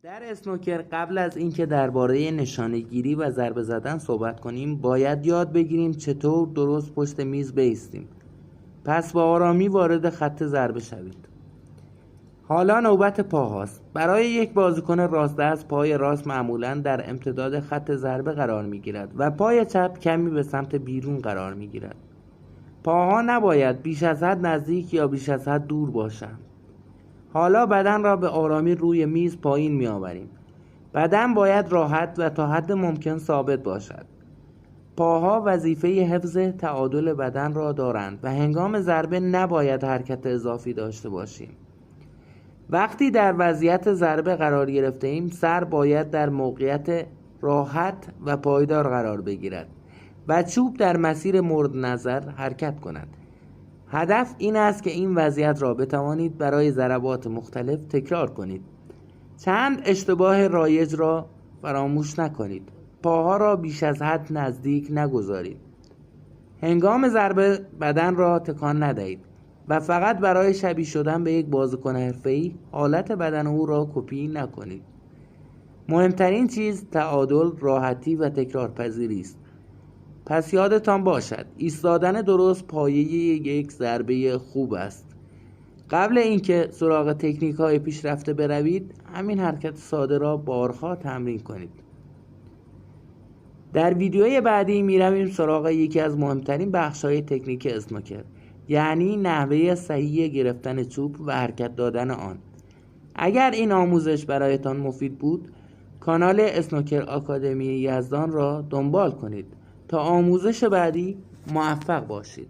در اسنوکر قبل از اینکه درباره نشانه‌گیری و ضربه زدن صحبت کنیم، باید یاد بگیریم چطور درست پشت میز بایستیم. پس با آرامی وارد خط ضربه شوید. حالا نوبت پاهاست. برای یک بازیکن راست دست، پای راست معمولاً در امتداد خط ضربه قرار می‌گیرد و پای چپ کمی به سمت بیرون قرار می‌گیرد. پاها نباید بیش از حد نزدیک یا بیش از حد دور باشند. حالا بدن را به آرامی روی میز پایین می‌آوریم. بدن باید راحت و تا حد ممکن ثابت باشد. پاها وظیفه حفظ تعادل بدن را دارند و هنگام ضربه نباید حرکت اضافی داشته باشیم. وقتی در وضعیت ضربه قرار گرفته‌ایم، سر باید در موقعیت راحت و پایدار قرار بگیرد و چوب در مسیر مورد نظر حرکت کند. هدف این است که این وضعیت را بتوانید برای ضربات مختلف تکرار کنید. چند اشتباه رایج را فراموش نکنید. پاها را بیش از حد نزدیک نگذارید. هنگام ضربه بدن را تکان ندهید و فقط برای شبیه شدن به یک بازیکن حرفه‌ای حالت بدن او را کپی نکنید. مهمترین چیز تعادل، راحتی و تکرارپذیری است. پس یادتان باشد ایستادن درست پایه یک ضربه خوب است. قبل اینکه سراغ تکنیک‌های پیشرفته بروید، همین حرکت ساده را بارها تمرین کنید. در ویدیوی بعدی میرویم سراغ یکی از مهمترین بخش‌های تکنیک اسنوکر، یعنی نحوه صحیح گرفتن چوب و حرکت دادن آن. اگر این آموزش برایتان مفید بود، کانال اسنوکر آکادمی یزدان را دنبال کنید تا آموزش بعدی موفق باشید.